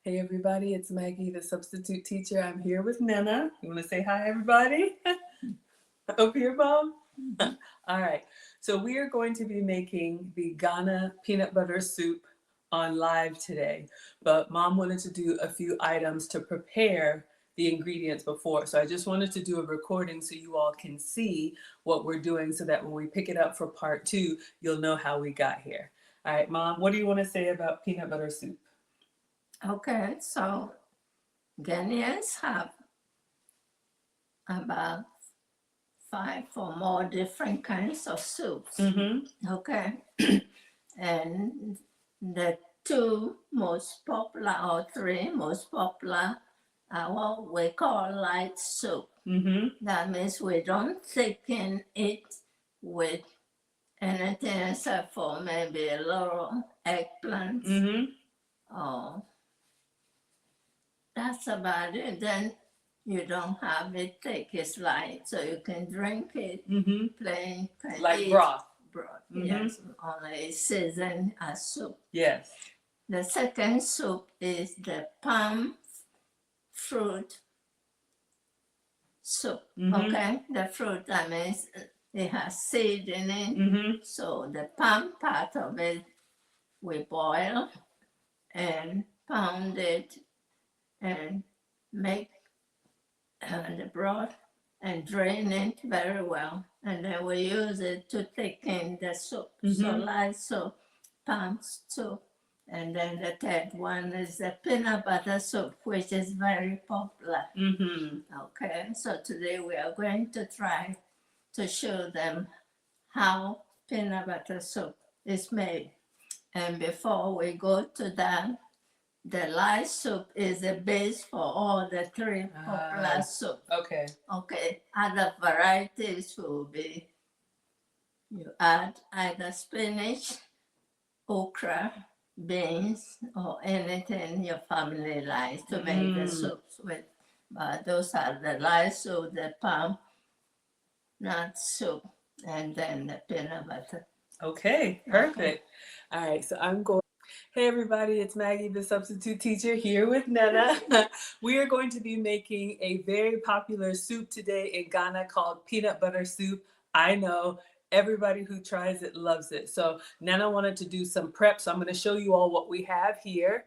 Hey everybody, it's Maggie, the substitute teacher. I'm here with Nana. You want to say hi, everybody? Over here, Mom? All right. So we are going to be making the Ghana peanut butter soup on live today. But Mom wanted to do a few items to prepare the ingredients before. So I just wanted to do a recording so you all can see what we're doing so that when we pick it up for part two, you'll know how we got here. All right, Mom, what do you want to say about peanut butter soup? Okay, so Ghanaians have about 5 or more different kinds of soups. Mm-hmm. Okay, and the two most popular or three most popular are what we call light soup. Mm-hmm. That means we don't thicken it with anything except for maybe a little eggplant. Mm-hmm. Or that's about it. Then you don't have it thick. It's light, so you can drink it Mm-hmm. plain. Can Like eat broth. broth. Mm-hmm. Yes, only seasoned as soup. Yes. The second soup is the palm fruit soup. Mm-hmm. Okay, the fruit, that means it has seed in it. Mm-hmm. So the palm part of it we boil and pound it and make the broth and drain it very well. And then we use it to thicken the soup. So light soup, palm soup. And then the third one is the peanut butter soup, which is very popular. Mm-hmm. Okay, so today we are going to try to show them how peanut butter soup is made. And before we go to that, the light soup is the base for all the three popular soups. Okay. Okay, other varieties will be you add either spinach, okra, beans, or anything your family likes to make the soups with. But those are the light soup, the palm nut soup, and then the peanut butter. Okay, perfect. All right, so I'm going. Hey everybody, it's Maggie, the substitute teacher, here with Nana. We are going to be making a very popular soup today in Ghana called peanut butter soup. I know everybody who tries it loves it. So Nana wanted to do some prep, so I'm going to show you all what we have here.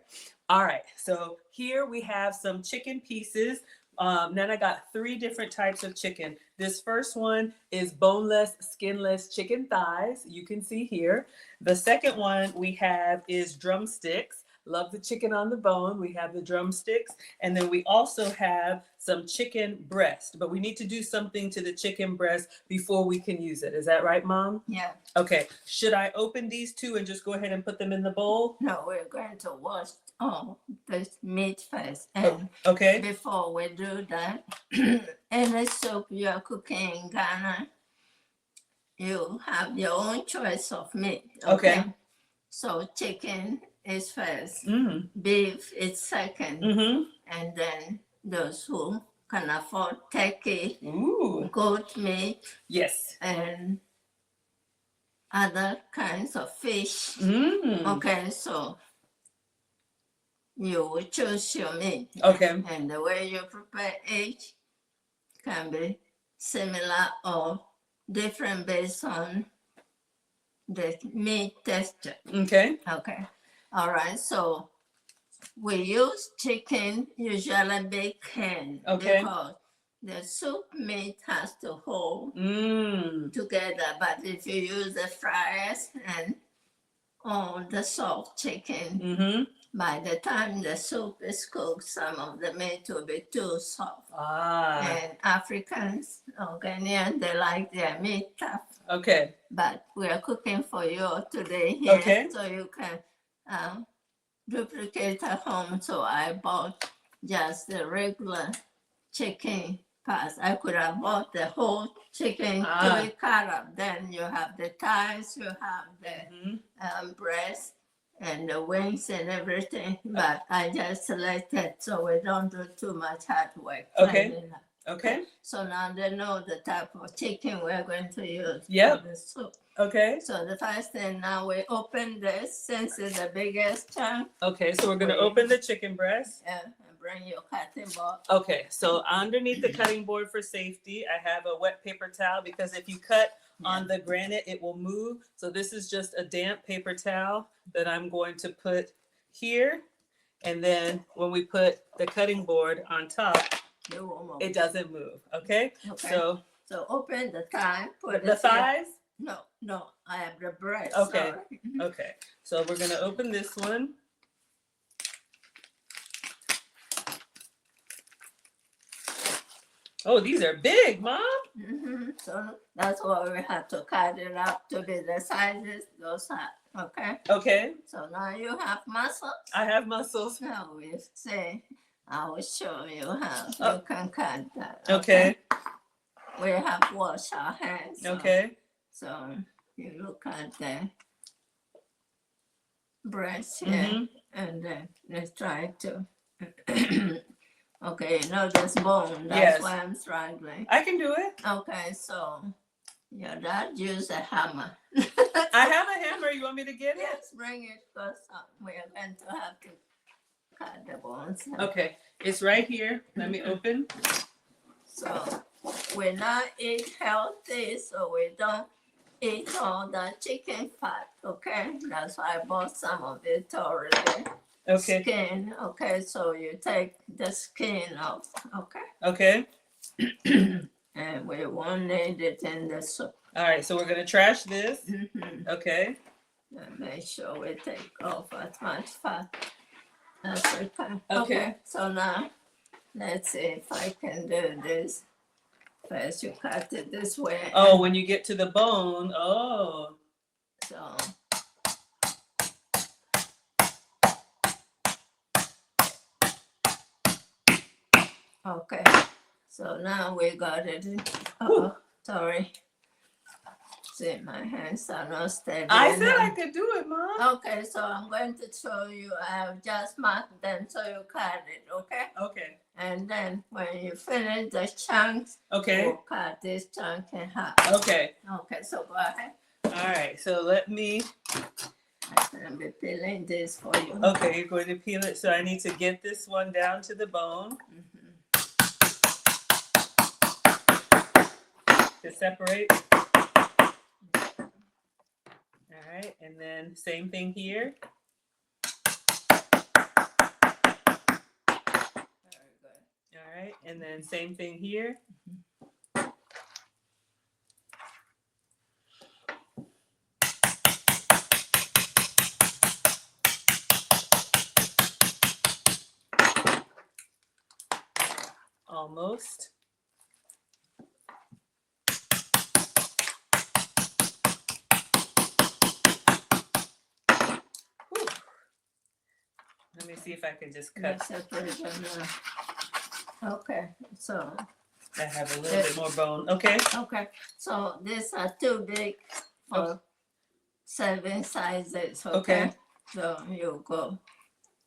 All right, so here we have some chicken pieces. Nana got 3 different types of chicken. This first one is boneless, skinless chicken thighs. You can see here. The second one we have is drumsticks. Love the chicken on the bone. We have the drumsticks. And then we also have some chicken breast. But we need to do something to the chicken breast before we can use it. Is that right, Mom? Yeah. Okay. Should I open these 2 and just go ahead and put them in the bowl? No, we're going to wash the meat first. And okay. Before we do that, any soup you're cooking in Ghana, you have your own choice of meat. Okay. So chicken is first, beef is second, and then those who can afford turkey, goat meat, yes, and other kinds of fish. Okay, so you will choose your meat. Okay. And the way you prepare each can be similar or different based on the meat texture. Okay. Okay. All right. So we use chicken, usually baked hen, because the soup meat has to hold together. But if you use the fryers and the soft chicken, by the time the soup is cooked, some of the meat will be too soft. And Africans or Ghanaian, they like their meat tough. Okay. But we are cooking for you today here, so you can duplicate at home. So I bought just the regular chicken parts. I could have bought the whole chicken to be cut up. Then you have the thighs, you have the breast, and the wings and everything. But I just selected so we don't do too much hard work. Okay. So now they know the type of chicken we're going to use for the soup. Okay. So the first thing, now we open this since it's the biggest chunk. Okay, so we're gonna open the chicken breast. Yeah, and bring your cutting board. Okay, so underneath the cutting board for safety, I have a wet paper towel because if you cut on the granite, it will move. So this is just a damp paper towel that I'm going to put here. And then when we put the cutting board on top, it doesn't move. Okay? So open the thigh. Put the thighs? No, I have the breast. Okay. Sorry. Okay. So we're gonna open this one. Oh, these are big, Mom. So that's why we have to cut it up to be the sizes those are. Okay. Okay. So now you have muscles. I have muscles. Now we say, I will show you how you can cut that. Okay. We have washed our hands. Okay. So you look at the breast here, and then let's try to. Okay, this bone. That's why I'm struggling. I can do it. Okay, so your dad used a hammer. I have a hammer. You want me to get it? Yes, bring it because we are going to have to cut the bones. Okay, it's right here. Let me open. So we not eat healthy, so we don't eat all the chicken fat. Okay, that's why I bought some of it already. Okay. Skin. Okay, so you take the skin off. Okay. Okay. And we won't need it in the soup. All right, so we're gonna trash this. Okay. And make sure we take off as much fat as we can. Okay. So now let's see if I can do this. First, you cut it this way. Oh, when you get to the bone. Oh. So. Okay, so now we got it. Oh, sorry. See, my hands are not steady. I said I could do it, Mom. Okay, so I'm going to show you. I have just marked them so you cut it, okay? Okay. And then when you finish the chunks, we'll cut this chunk in half. Okay. Okay, so go ahead. All right, so let me. I'm going to be peeling this for you. Okay, you're going to peel it. So I need to get this one down to the bone. To separate. All right, and then same thing here. All right, and then same thing here. Almost. Let me see if I can just cut. Okay, so I have a little bit more bone. Okay. Okay, so these are too big for serving sizes. Okay. So you go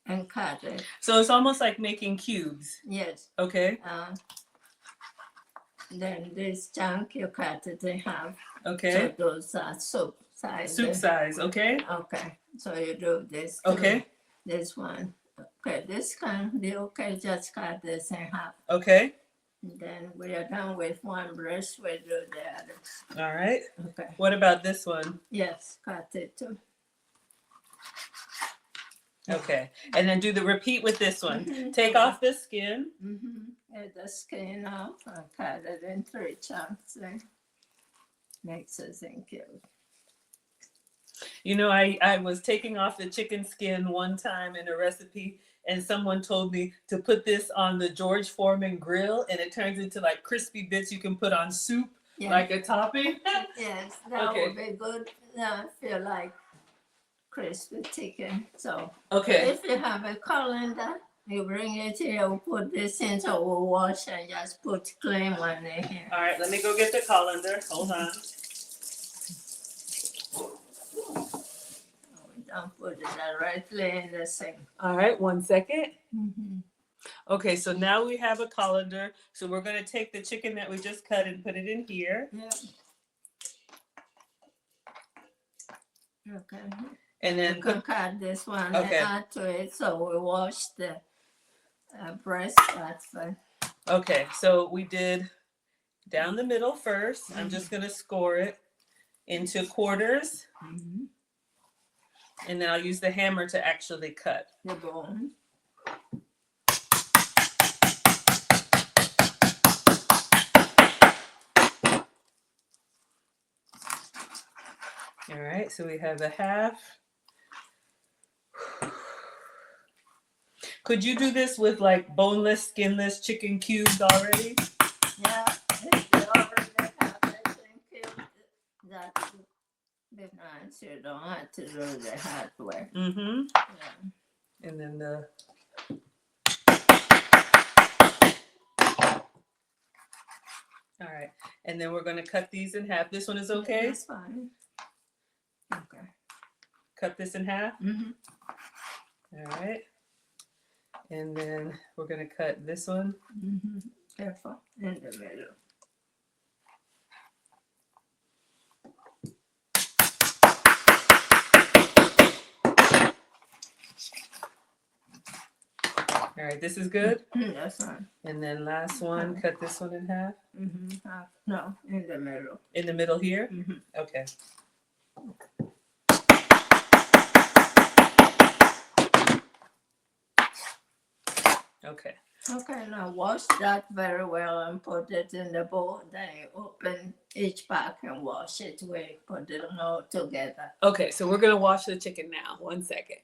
and cut it. So it's almost like making cubes. Yes. Okay. Then this chunk you cut it in half. Okay. So those are soup size. Soup size. Okay. Okay. So you do this. Okay. This one. Okay. This can be okay. Just cut this in half. Okay. And then we are done with one breast. We do the other. All right. Okay. What about this one? Yes. Cut it too. Okay. And then do the repeat with this one. Take off the skin. Get the skin off and cut it in 3 chunks. Makes it think cute. You know, I was taking off the chicken skin one time in a recipe, and someone told me to put this on the George Foreman grill, and it turns into like crispy bits you can put on soup, like a topping. Yes, that would be good. I feel like crispy chicken. So if you have a colander, you bring it here, we'll put this in, so we'll wash and just put clean one in here. All right, let me go get the colander. Hold on. Don't put it directly in the sink. All right, 1 second. Okay, so now we have a colander. So we're going to take the chicken that we just cut and put it in here. Yeah. Okay. And then you can cut this one okay. and add to it. So we wash the breast fat first. Okay, so we did down the middle first. I'm just going to score it into quarters. Mm-hmm. And then I'll use the hammer to actually cut. The bone. All right, so we have a half. Could you do this with like boneless, skinless chicken cubes already? Yeah, if you already have chicken cubes, that would be nice. You don't have to do the hard way. Mm-hmm. Yeah. And then the... All right, and then we're going to cut these in half. This one is okay? That's fine. Okay. Cut this in half? Mm-hmm. All right. And then we're going to cut this one. Mm-hmm. Careful, in the middle. All right, this is good? That's fine. And then last one, cut this one in half? Mm-hmm. No, in the middle. In the middle here? Mm-hmm. Okay. Okay. Okay, now wash that very well and put it in the bowl. Then you open each pack and wash it. We put it all together. Okay, so we're going to wash the chicken now. 1 second.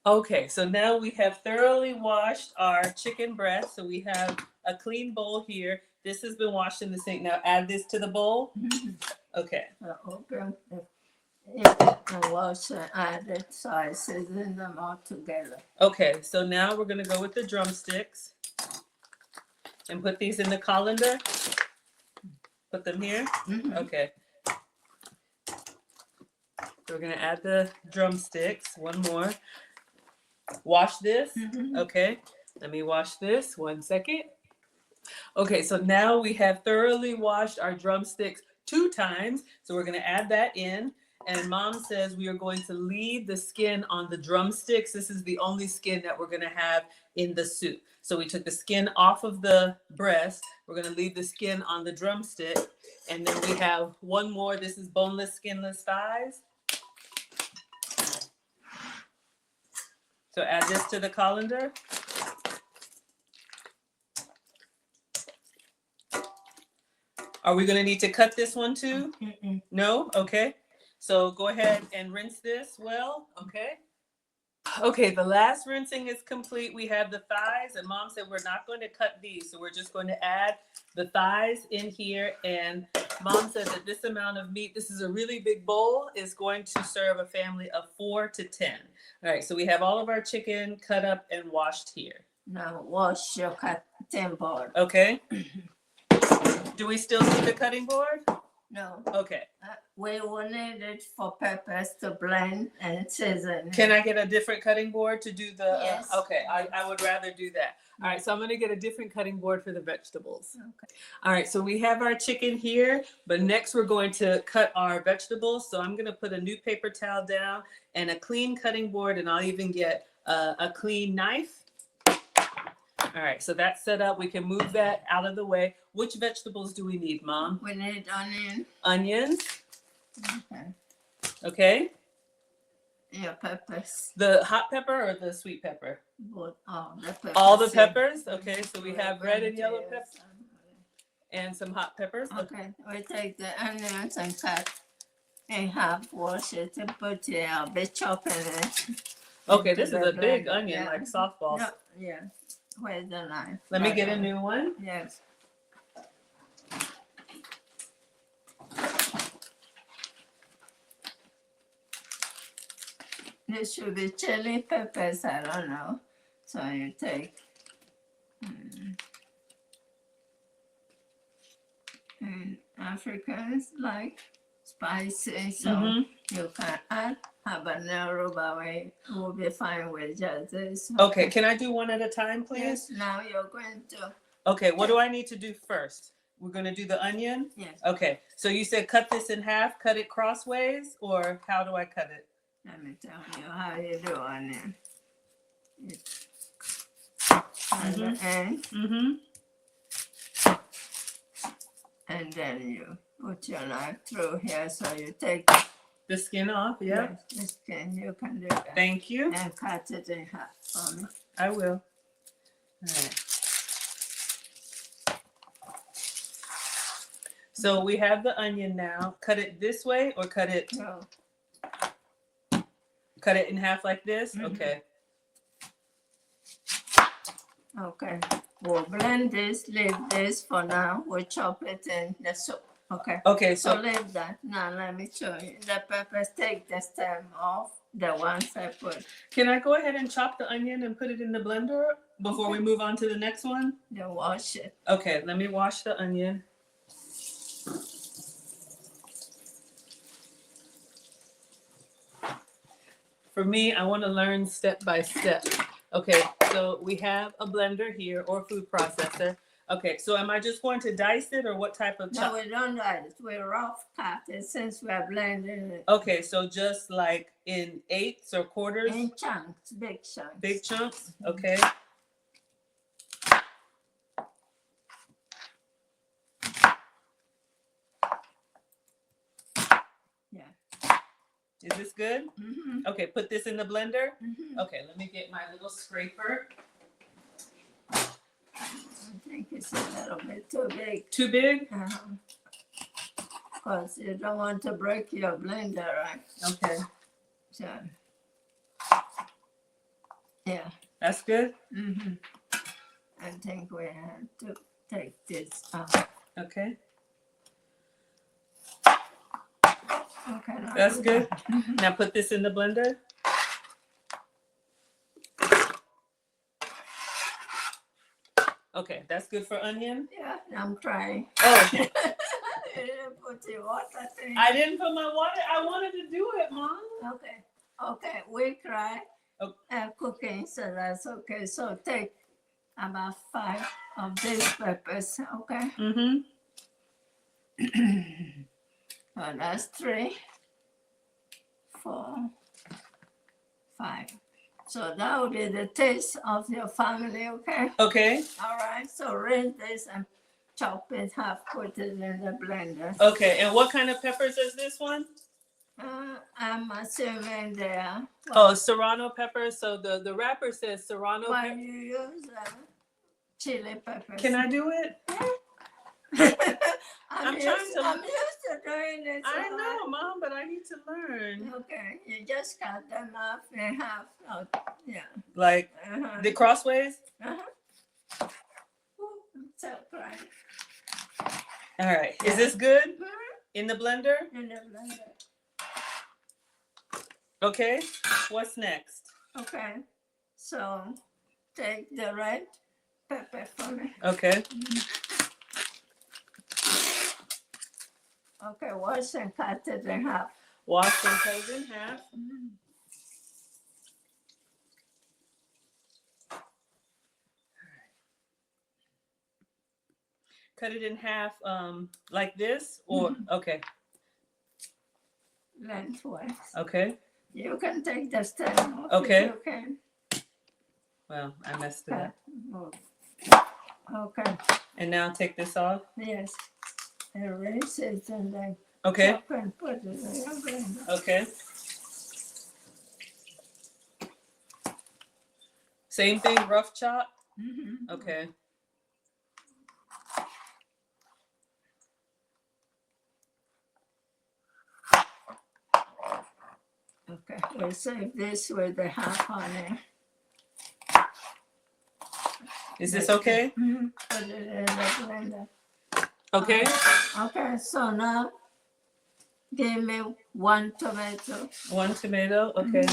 Okay, so now we have thoroughly washed our chicken breast. So we have a clean bowl here. This has been washed in the sink. Now add this to the bowl. Okay. Open it and wash and add it so I season them all together. Okay, so now we're going to go with the drumsticks and put these in the colander. Put them here. Okay. So we're going to add the drumsticks. One more. Wash this. Okay. Let me wash this. 1 second. Okay, so now we have thoroughly washed our drumsticks 2 times. So we're going to add that in. And Mom says we are going to leave the skin on the drumsticks. This is the only skin that we're going to have in the soup. So we took the skin off of the breast. We're going to leave the skin on the drumstick. And then we have one more. This is boneless, skinless thighs. So add this to the colander. Are we going to need to cut this one too? No? Okay. So go ahead and rinse this well. Okay. Okay, the last rinsing is complete. We have the thighs, and Mom said we're not going to cut these. So we're just going to add the thighs in here. And Mom said that this amount of meat, this is a really big bowl, is going to serve a family of 4 to 10. All right, so we have all of our chicken cut up and washed here. Now wash your cutting board. Okay. Do we still need the cutting board? No. Okay. We will need it for peppers to blend and season. Can I get a different cutting board to do the? Yes. Okay, I would rather do that. All right, so I'm going to get a different cutting board for the vegetables. Okay. All right, so we have our chicken here, but next we're going to cut our vegetables. So I'm going to put a new paper towel down and a clean cutting board, and I'll even get a clean knife. All right, so that's set up. We can move that out of the way. Which vegetables do we need, Mom? We need onion. Onions. Okay. Okay. Yeah, peppers. The hot pepper or the sweet pepper? Both. Oh, the peppers. All the peppers? Okay, so we have red and yellow peppers and some hot peppers. Okay, we take the onions and cut in half, wash it, and put a bit chop in it. Okay, this is a big onion, like softballs. No, yeah. Where's the knife? Let me get a new one. Yes. This should be chili peppers, I don't know. So you take and Africans like spicy, so you can add habanero, but we will be fine with just this. Okay, can I do one at a time, please? Yes, now you're going to. Okay, what do I need to do first? We're going to do the onion? Yes. Okay. So you said cut this in half, cut it crossways, or how do I cut it? Let me tell you how you do onion. On the end. And then you put your knife through here, so you take the skin off. Yeah. Yes, the skin. You can do that. Thank you. And cut it in half for me. I will. All right. So we have the onion now. Cut it this way or cut it? No. Cut it in half like this? Okay. Okay. We'll blend this, leave this for now. We'll chop it in the soup. Okay. Okay, So leave that. Now let me show you. The peppers, take the stem off, the ones I put. Can I go ahead and chop the onion and put it in the blender before we move on to the next one? Then wash it. Okay, let me wash the onion. For me, I want to learn step by step. Okay, so we have a blender here or food processor. Okay, so am I just going to dice it or what type of chop? No, we don't dice it. We rough cut it since we are blending it. Okay, so just like in eighths or quarters? In chunks, big chunks. Big chunks? Okay. Yeah. Is this good? Mm-hmm. Okay, put this in the blender. Mm-hmm. Okay, let me get my little scraper. I think it's a little bit too big. Too big? Because you don't want to break your blender, right? Okay. So, yeah. That's good? Mm-hmm. I think we have to take this out. Okay. Okay. That's good? Mm-hmm. Now put this in the blender. Okay, that's good for onion? Yeah, I'm trying. Oh. You didn't put your water thing. I didn't put my water. I wanted to do it, Mom. Okay. Okay, we try Okay. cooking, so that's okay. So take about 5 of these peppers, okay? Mm-hmm. Well, that's 3, 4, 5. So that would be the taste of your family, okay? Okay. All right, so rinse this and chop it half, put it in the blender. Okay, and what kind of peppers is this one? I'm assuming they are. Oh, serrano peppers. So the wrapper says serrano Why pepper. you use chili peppers? Can I do it? I'm used to doing it. I know, Mom, but I need to learn. Okay, you just cut them off in half. Oh, yeah. Like the crossways? Uh-huh. Ooh, so crying. All right. Is this good? Mm-hmm. In the blender? In the blender. Okay. What's next? Okay. So take the red pepper for me. Okay. Okay, wash and cut it in half. Wash and cut it in half. Mm-hmm. Cut it in half like this or okay. Lengthwise. Okay. You can take the stem off. Okay. If you can. Well, I messed it up. Okay. And now take this off. Yes. Erase it and then Okay. chop and put it in your blender. Okay. Same thing, rough chop. Mm-hmm. Okay. Okay. We'll save this with the half on it. Is this okay? Mm-hmm. Put it in the blender. Okay. Okay, so now give me 1 tomato. 1 tomato. Okay.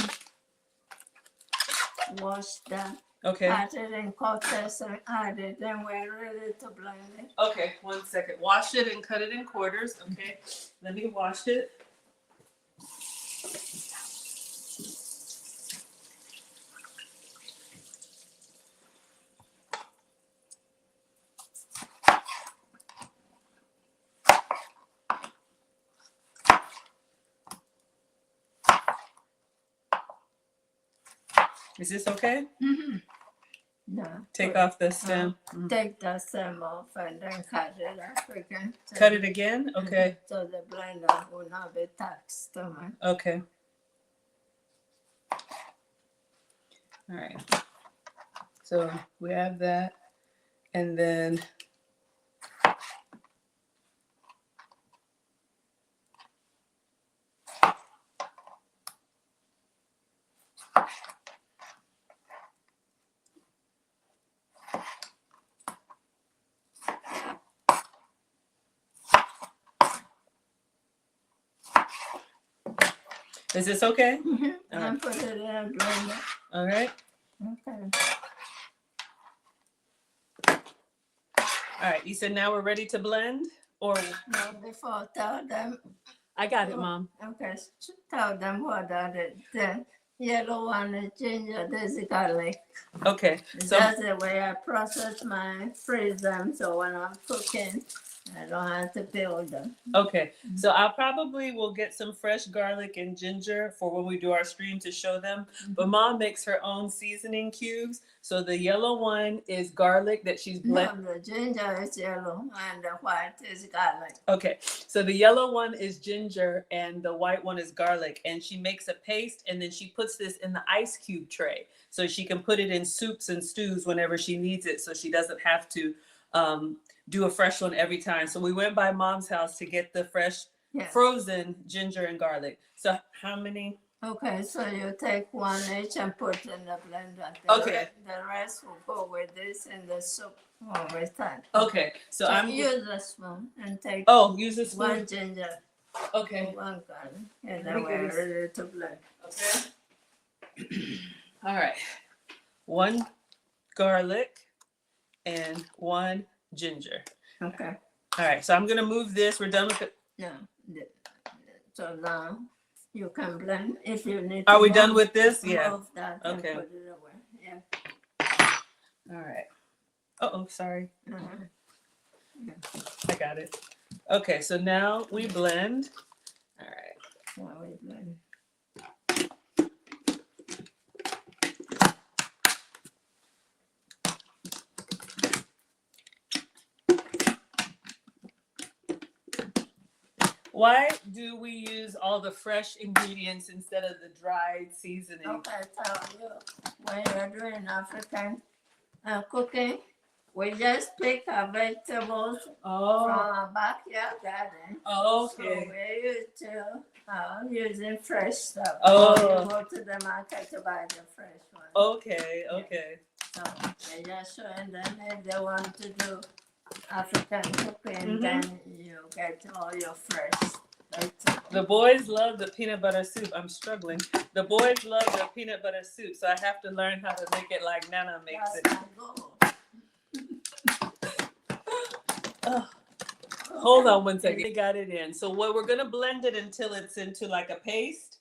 Wash that. Okay. Cut it in quarters and add it. Then we're ready to blend it. Okay. 1 second. Wash it and cut it in quarters. Okay. Let me wash it. Is this okay? Mm-hmm. No. Take off the stem. Take the stem off and then cut it off again. So cut it again? Okay. So the blender will not be taxed too much. Okay. All right. So we have that. And then is this okay? Mm-hmm. All And right. put it in a blender. All right. Okay. All right. You said now we're ready to blend? Or Now before tell them. I got it, Mom. Okay. Tell them what are the yellow one is ginger, this is garlic. Okay. So That's the way I process my freeze them, so when I'm cooking, I don't have to peel them. okay. So I probably will get some fresh garlic and ginger for when we do our stream to show them. But Mom makes her own seasoning cubes. So the yellow one is garlic that she's blended. No, the ginger is yellow and the white is garlic. Okay, so the yellow one is ginger and the white one is garlic. And she makes a paste and then she puts this in the ice cube tray. So she can put it in soups and stews whenever she needs it. So she doesn't have to do a fresh one every time. So we went by Mom's house to get the fresh frozen ginger and garlic. So how many? Okay, so you take one each and put in the blender. Okay. The rest will go with this in the soup over time. Okay, so I'm use a spoon and take use this spoon. one ginger, Okay. one garlic, and then we're ready to blend. Okay. All right. One garlic and one ginger. Okay. All right, so I'm gonna move this. We're done with it. Yeah. So now you can blend if you need. Are we done with this? Yeah. Move that and Okay. put it away. Yeah. All right. Oh, sorry. Uh-huh. I got it. Okay, so now we blend. All right. While we blend. Why do we use all the fresh ingredients instead of the dried seasoning? Okay, so when you're doing African cooking, we just pick our vegetables from our backyard garden. Okay. So we're used to using fresh stuff. Oh. You go to the market to buy the fresh one. Okay. So they just showing them if they want to do African cooking, Mhm. then you get all your fresh vegetables. The boys love the peanut butter soup. I'm struggling. The boys love the peanut butter soup, so I have to learn how to make it like Nana makes it. That's my goal. Hold on one second. We got it in. So what we're gonna blend it until it's into like a paste.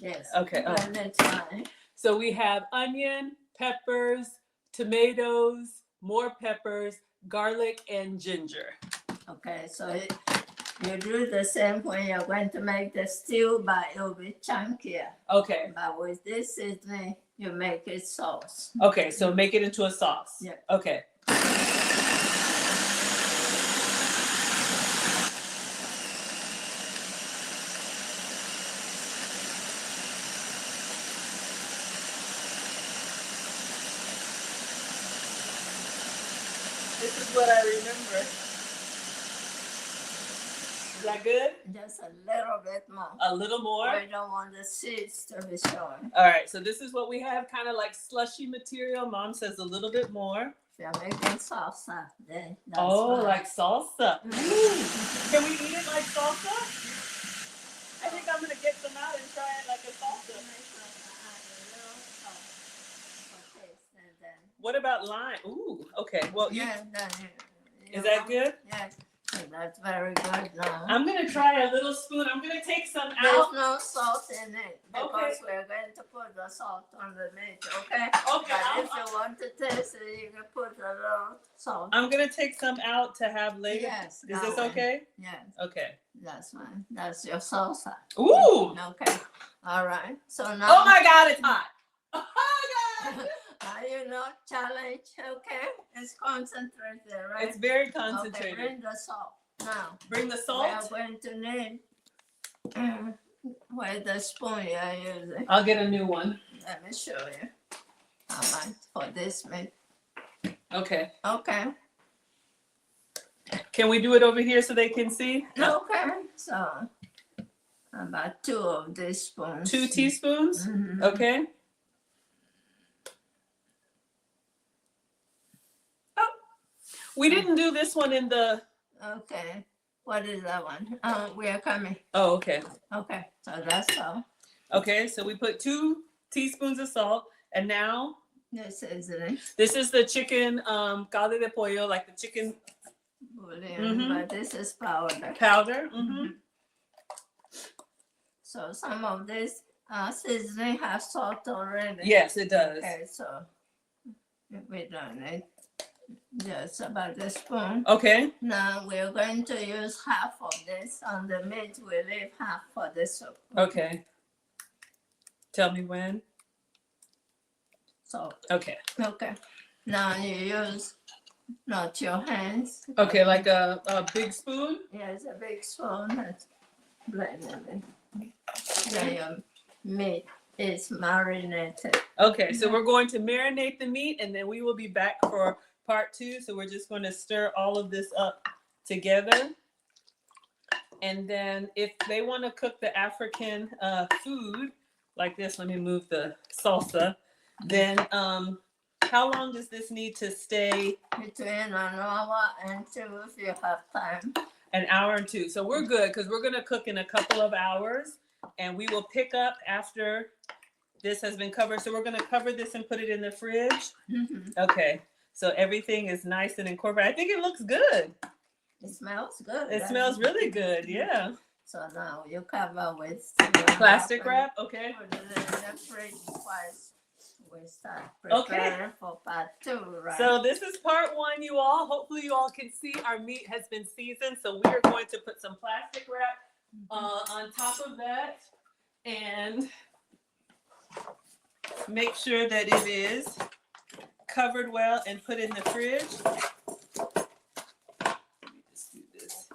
Yes. Okay. And it's fine. So we have onion, peppers, tomatoes, more peppers, garlic, and ginger. Okay, so you do the same when you're going to make the stew, but it'll be chunkier. Okay. But with this seasoning, you make it sauce. Okay, so make it into a sauce. Yeah. Okay. This is what I remember. Is that good? Just a little bit more. A little more? We don't want the seeds to be showing. All right, so this is what we have, kind of like slushy material. Mom says a little bit more. If you're making salsa, then that's Oh, fine. like salsa. Mm. Can we eat it like salsa? I think I'm going to get some out and try it like a salsa. What about lime? Ooh, okay. Well, you, is that good? Yes, that's very good now. I'm going to try a little spoon. I'm going to take some There's out. no salt in it because Okay. we're going to put the salt on the meat, okay? Okay, But if you want to taste it, you can put a little salt. I'm going to take some out to have later. Yes. Is that this way. okay? Yes, Okay. that's fine. That's your salsa. Ooh. Okay. All right. So now. Oh my God, it's hot. Oh my God. you know, challenge, okay? It's concentrated, right? It's very concentrated. Okay, bring the salt now. Bring the salt? We are going to name where the spoon you are using. I'll get a new one. Let me show you how much for this meat. Okay. Okay. Can we do it over here so they can see? Okay. So about 2 of these spoons. 2 teaspoons? Mm-hmm. Okay. Oh, we didn't do this one in the... Okay. What is that one? We are coming. Oh, okay. Okay. So that's all. Okay, so we put 2 teaspoons of salt, and now... This is it. This is the chicken caldo de pollo, like the chicken... Bouillon, but this is powder. Powder? So some of this seasoning has salt already. Yes, it does. Okay, so we don't need just about the spoon. Okay. Now we're going to use half of this on the meat. We leave half for the soup. Okay. Tell me when. So Okay. okay. Now you use not your hands. Okay, like a big spoon? Yes, a big spoon. That's blended in. Then your meat is marinated. Okay, so we're going to marinate the meat, and then we will be back for part 2. So we're just going to stir all of this up together. And then if they want to cook the African food like this, let me move the salsa, then how long does this need to stay? Between an hour and 2 if you have time. An hour and 2. So we're good because we're going to cook in a couple of hours, and we will pick up after this has been covered. So we're going to cover this and put it in the fridge. Okay. So everything is nice and incorporated. I think it looks good. It smells good. It smells really good. Yeah. So now you cover with plastic wrap. Okay. Put it in the fridge twice. We start preparing for part 2, right? So this is part 1, you all. Hopefully you all can see our meat has been seasoned. So we are going to put some plastic wrap on top of that and make sure that it is covered well and put in the fridge. Let me just do this.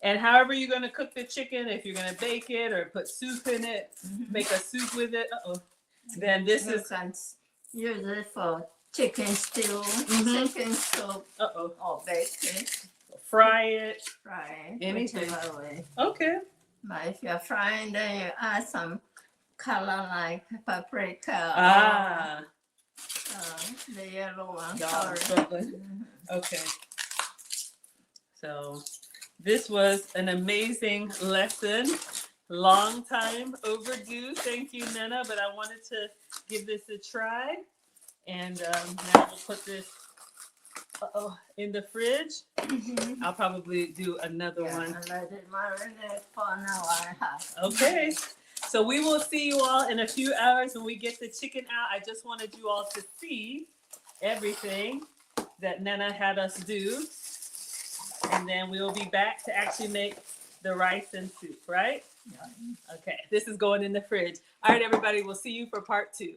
And however you're going to cook the chicken, if you're going to bake it or put soup in it, make a soup with it, then this is... Use it for chicken stew, chicken soup, or bake it. Fry it. Fry it. Anything. Way. Okay. But if you're frying, then you add some color like paprika. The yellow one. Sorry. Okay. So this was an amazing lesson. Long time overdue. Thank you, Nana. But I wanted to give this a try. And now we'll put this in the fridge. I'll probably do another one. And let it marinate for an hour and a half. Okay. So we will see you all in a few hours when we get the chicken out. I just wanted you all to see everything that Nana had us do. And then we will be back to actually make the rice and soup, right? Okay. This is going in the fridge. All right, everybody. We'll see you for part 2.